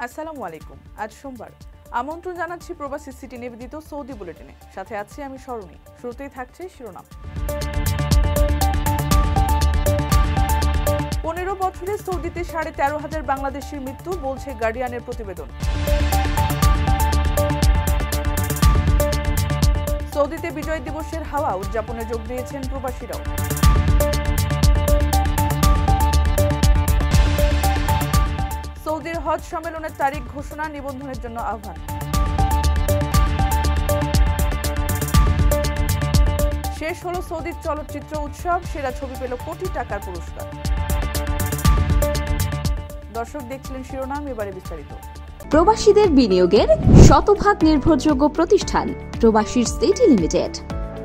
আসসালামু আলাইকুম। আজ সোমবার। আমন্ত্রণ জানাচ্ছি প্রবাসী সিটি নিবেদিত সৌদি বুলেটিনে। সাথে আছি আমি স্মরণী। শুরুতেই থাকছে শিরোনাম। 15 বছরে সৌদিতে 13,500 বাংলাদেশির মৃত্যু, বলছে গার্ডিয়ানের প্রতিবেদন। সৌদিতে বিজয় দিবসের হাওয়া উদযাপনে যোগ দিয়েছেন প্রবাসীরাও। সৌদির হজ সম্মেলনের তারিখ ঘোষণা, নিবন্ধনের জন্য আহ্বান। শেষ হলো সৌদির চলচ্চিত্র উৎসব, সেরা ছবি পেল কোটি টাকার পুরস্কার। দর্শক দেখছিলেন শিরোনাম, এবারে বিস্তারিত। প্রবাসীদের বিনিয়োগের শতভাগ নির্ভরযোগ্য প্রতিষ্ঠান প্রবাসী সিটি লিমিটেড।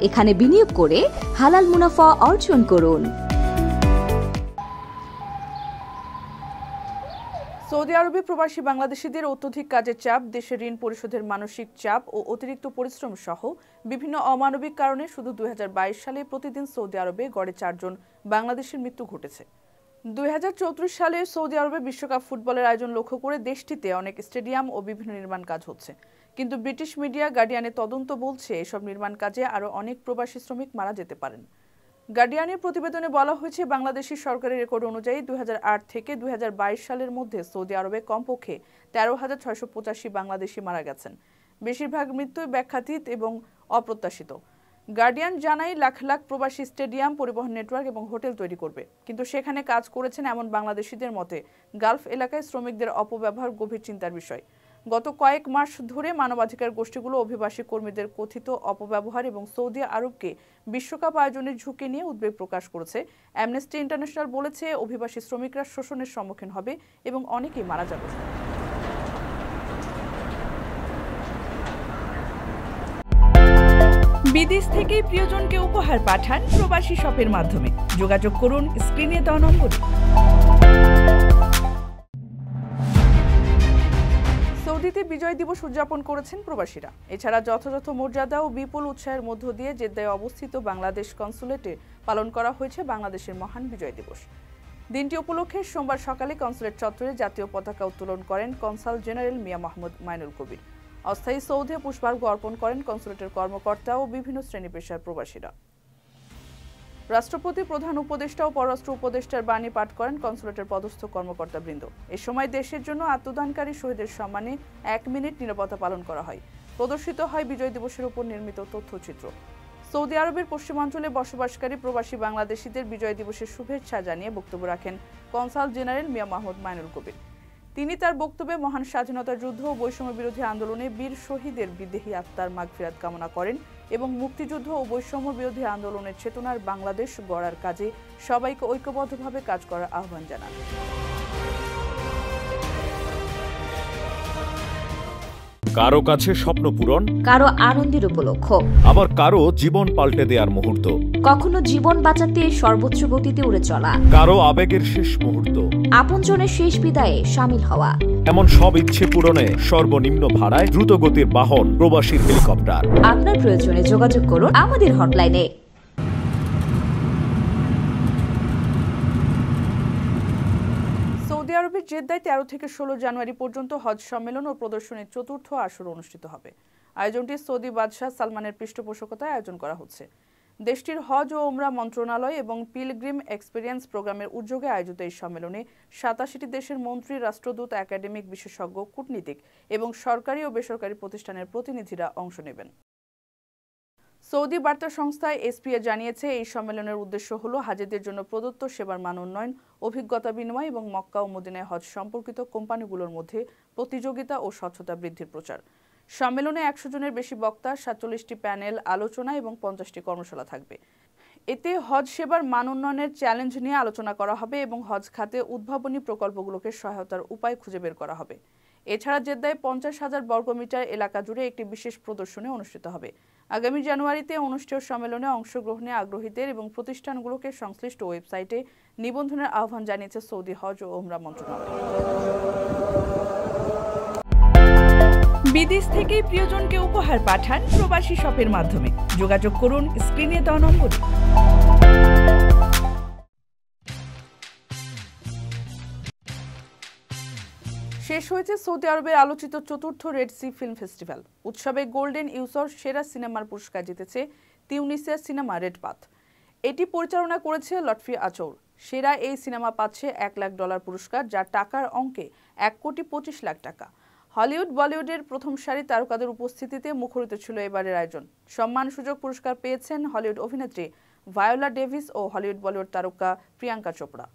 এখানে বিনিয়োগ করে হালাল মুনাফা অর্জন করুন। সৌদি আরবে প্রবাসী বাংলাদেশিদের অত্যধিক কাজের চাপ, দেশের ঋণ পরিশোধের মানসিক চাপ ও অতিরিক্ত পরিশ্রম সহ বিভিন্ন অমানবিক কারণে শুধু 2022 সালে প্রতিদিন সৌদি আরবে গড়ে 4 জন বাংলাদেশের মৃত্যু ঘটেছে। 2034 সালে সৌদি আরবে বিশ্বকাপ ফুটবলের আয়োজন লক্ষ্য করে দেশটিতে অনেক স্টেডিয়াম ও বিভিন্ন নির্মাণ কাজ হচ্ছে, কিন্তু ব্রিটিশ মিডিয়া গার্ডিয়ানের তদন্ত বলছে এসব নির্মাণ কাজে আরও অনেক প্রবাসী শ্রমিক মারা যেতে পারেন। গার্ডিয়ানের প্রতিবেদনে বলা হয়েছে, বাংলাদেশি সরকারি রেকর্ড অনুযায়ী 2008 থেকে 2022 সালের মধ্যে সৌদি আরবে কমপক্ষে 13,685 বাংলাদেশি মারা গেছেন। বেশিরভাগ মৃত্যুই ব্যাখ্যাতীত এবং অপ্রত্যাশিত। গার্ডিয়ান জানায়, লাখ লাখ প্রবাসী স্টেডিয়াম, পরিবহন নেটওয়ার্ক এবং হোটেল তৈরি করবে, কিন্তু সেখানে কাজ করেছেন এমন বাংলাদেশিদের মতে গালফ এলাকায় শ্রমিকদের অপব্যবহার গভীর চিন্তার বিষয়। গত কয়েক মাস ধরে মানবাধিকার গোষ্ঠীগুলো অভিবাসী কর্মীদের কথিত অপব্যবহার এবং সৌদি আরবকে বিশ্বকাপ আয়োজনের ঝুঁকি নিয়ে উদ্বেগ প্রকাশ করেছে। অ্যামনেস্টি ইন্টারন্যাশনাল বলেছে, অভিবাসী শ্রমিকরা শোষণের সম্মুখীন হবে এবং অনেকেই মারা যাবে। বিদেশ থেকে প্রিয়জনকে উপহার পাঠান প্রবাসী শপের মাধ্যমে। যোগাযোগ করুন স্ক্রিনে দেওয়া নম্বরে। সৌদিতে বিজয় দিবস উদযাপন করেছেন প্রবাসীরা। এছাড়া যথাযথ মর্যাদা ও বিপুল উৎসাহের মধ্য দিয়ে জেদ্দায় অবস্থিত বাংলাদেশ কনসুলেটে পালন করা হয়েছে বাংলাদেশের মহান বিজয় দিবস। দিনটি উপলক্ষে সোমবার সকালে কনসুলেট চত্বরে জাতীয় পতাকা উত্তোলন করেন কনসাল জেনারেল মিয়া মোহাম্মদ মাইনুল কবির। অস্থায়ী সৌধে পুষ্পার্ঘ্য অর্পণ করেন কনসুলেটের কর্মকর্তা ও বিভিন্ন শ্রেণী পেশার প্রবাসীরা। রাষ্ট্রপতি, প্রধান উপদেষ্টা ও পররাষ্ট্র উপদেষ্টার বাণী পাঠ করেন কনসুলেটের পদস্থ কর্মকর্তাবৃন্দ। এ সময় দেশের জন্য আত্মদানকারী শহীদের সম্মানে 1 মিনিট নীরবতা পালন করা হয়। প্রদর্শিত হয় বিজয় দিবসের উপর নির্মিত তথ্যচিত্র। সৌদি আরবের পশ্চিমাঞ্চলে বসবাসকারী প্রবাসী বাংলাদেশিদের বিজয় দিবসের শুভেচ্ছা জানিয়ে বক্তব্য রাখেন কনসাল জেনারেল মিয়া মোহাম্মদ মাইনুল কবির। তিনি তার বক্তব্যে মহান স্বাধীনতা যুদ্ধ ও বৈষম্য বিরোধী আন্দোলনে বীর শহীদের বিদেহী আত্মার মাগফিরাত কামনা করেন এবং মুক্তিযুদ্ধ ও বৈষম্য বিরোধী আন্দোলনের চেতনার বাংলাদেশ গড়ার কাজে সবাইকে ঐক্যবদ্ধভাবে কাজ করার আহ্বান জানান। কারো কাছে স্বপ্ন পূরণ, কারো আনন্দের উপলক্ষ, আবার কারো জীবন পাল্টে দেওয়ার মুহূর্ত, কখনো জীবন বাঁচাতে সর্বোচ্চ গতিতে উড়ে চলা, কারো আবেগের শেষ মুহূর্ত, আপনজনের শেষ বিদায়ে শামিল হওয়া, এমন সব ইচ্ছে পূরণে সর্বনিম্ন ভাড়ায় দ্রুত গতির বাহন প্রবাসীর হেলিকপ্টার। আপনার প্রয়োজনে যোগাযোগ করুন আমাদের হটলাইনে। সৌদি আরবের জেদ্দায় 13 থেকে 16 জানুয়ারি পর্যন্ত হজ সম্মেলন ও প্রদর্শনীর চতুর্থ আসর অনুষ্ঠিত হবে। আয়োজনটি সৌদি বাদশাহ সালমানের পৃষ্ঠপোষকতায় আয়োজন করা হচ্ছে। দেশটির হজ ও ওমরা মন্ত্রণালয় এবং পিলগ্রিম এক্সপিরিয়েন্স প্রোগ্রামের উদ্যোগে আয়োজিত এই সম্মেলনে 87টি দেশের মন্ত্রী, রাষ্ট্রদূত, একাডেমিক, বিশেষজ্ঞ, কূটনীতিক এবং সরকারি ও বেসরকারি প্রতিষ্ঠানের প্রতিনিধিরা অংশ নেবেন। সৌদি বার্তা সংস্থা এসপিএ জানিয়েছে, এই সম্মেলনের উদ্দেশ্য হল হাজিদের জন্য প্রদত্ত সেবার মান উন্নয়ন, অভিজ্ঞতা বিনিময় এবং মক্কা ও মদিনায় হজ সম্পর্কিত কোম্পানিগুলোর মধ্যে প্রতিযোগিতা ও স্বচ্ছতা বৃদ্ধির প্রচার। সম্মেলনে 100 জনের বেশি বক্তা, 47টি প্যানেল আলোচনা এবং 50টি কর্মশালা থাকবে। এতে হজ সেবার মান উন্নয়নের চ্যালেঞ্জ নিয়ে আলোচনা করা হবে এবং হজ খাতে উদ্ভাবনী প্রকল্পগুলোকে সহায়তার উপায় খুঁজে বের করা হবে। এছাড়া জেদ্দায় 50,000 বর্গমিটার এলাকা জুড়ে একটি বিশেষ প্রদর্শনী অনুষ্ঠিত হবে। আগামী জানুয়ারিতে অনুষ্ঠেয় সম্মেলনে অংশগ্রহণে আগ্রহীদের এবং প্রতিষ্ঠানগুলোকে সংশ্লিষ্ট ওয়েবসাইটে নিবন্ধনের আহ্বান জানিয়েছে সৌদি হজ ও ওমরা মন্ত্রণালয়। বিদেশ থেকে প্রিয়জনকে উপহার পাঠান প্রবাসী শপের মাধ্যমে। যোগাযোগ করুন স্ক্রিনে দেওয়া নম্বরে। শেষ হয়েছে সৌদি আরবের আলোচিত চতুর্থ রেড সি ফিল্ম ফেস্টিভ্যাল। উৎসবে গোল্ডেন ইউসর সেরা সিনেমার পুরস্কার জিতেছে তিউনিসিয়ার সিনেমা রেড পাথ। এটি পরিচালনা করেছে লটফি আচৌর। সেরা এই সিনেমা পাচ্ছে $1 লাখ পুরস্কার, যা টাকার অঙ্কে 1,25,00,000 টাকা। হলিউড বলিউডের প্রথম সারি তারকাদের উপস্থিতিতে মুখরিত ছিল এবারের আয়োজন। সম্মানসূচক পুরস্কার পেয়েছেন হলিউড অভিনেত্রী ভায়োলা ডেভিস ও হলিউড বলিউড তারকা প্রিয়াঙ্কা চোপড়া।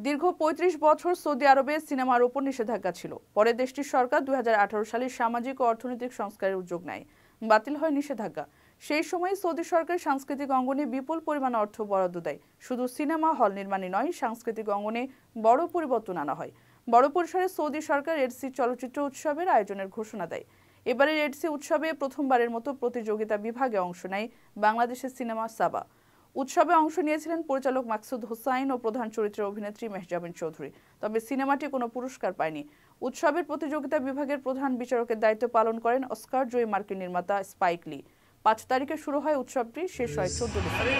দীর্ঘ ৩৫ বছর সৌদি আরবে সিনেমার ওপর নিষেধাজ্ঞা ছিল। পরে দেশটির সরকার 2018 সালে সামাজিক ও অর্থনৈতিক সংস্কারের উদ্যোগ নেয়। বাতিল হয় নিষেধাজ্ঞা। সেই সময় সৌদি সরকার সাংস্কৃতিক অঙ্গনে বিপুল পরিমাণ অর্থ বরাদ্দ দেয়। শুধু সিনেমা হল নির্মাণে নয়, সাংস্কৃতিক অঙ্গনে বড় পরিবর্তন আনা হয়। বড় পরিসরে সৌদি সরকার রেড সি চলচ্চিত্র উৎসবের আয়োজনের ঘোষণা দেয়। এবারে রেড সি উৎসবে প্রথমবারের মতো প্রতিযোগিতা বিভাগে অংশ নেয় বাংলাদেশের সিনেমা সাবা। উৎসবে অংশ নিয়েছিলেন পরিচালক মাকসুদ হোসাইন ও প্রধান চরিত্রের অভিনেত্রী মেহজাবিন চৌধুরী। তবে সিনেমাটি কোনো পুরস্কার পায়নি। উৎসবের প্রতিযোগিতা বিভাগের প্রধান বিচারকের দায়িত্ব পালন করেন অস্কার জয়ী মার্কিন নির্মাতা স্পাইক লি। 5 তারিখে শুরু হয় উৎসবটি, শেষ হয় 14 ডিসেম্বর।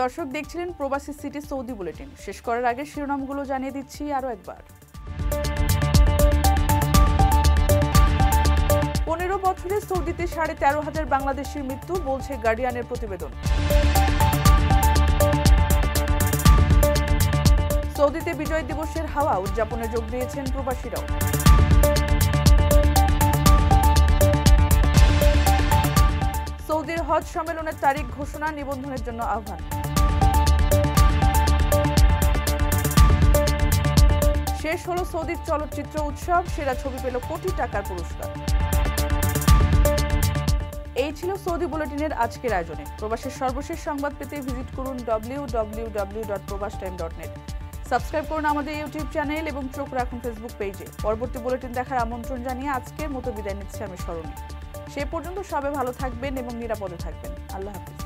দর্শক দেখছিলেন প্রবাসী সিটি সৌদি বুলেটিন। শেষ করার আগে শিরোনামগুলো জানিয়ে দিচ্ছি আরও একবার। 15 বছরে সৌদিতে 13,500 বাংলাদেশির মৃত্যু, বলছে গার্ডিয়ানের প্রতিবেদন। সৌদিতে বিজয় দিবসের হাওয়া উদযাপনে যোগ দিয়েছেন প্রবাসীরাও। সৌদির হজ সম্মেলনের তারিখ ঘোষণা, নিবন্ধনের জন্য আহ্বান। শেষ হলো সৌদির চলচ্চিত্র উৎসব, সেরা ছবি পেল কোটি টাকার পুরস্কার। এই ছিল সৌদি বুলেটিনের আজকের আয়োজনে। প্রবাসের সর্বশেষ সংবাদ পেতে ভিজিট করুন www.probastime.net। সাবস্ক্রাইব করুন আমাদের ইউটিউব চ্যানেল এবং চোখ রাখুন ফেসবুক পেজে। পরবর্তী বুলেটিন দেখার আমন্ত্রণ জানিয়ে আজকের মতো বিদায় নিচ্ছি আমি স্মরণী। সে পর্যন্ত সবাই ভালো থাকবেন এবং নিরাপদে থাকবেন। আল্লাহ হাফেজ।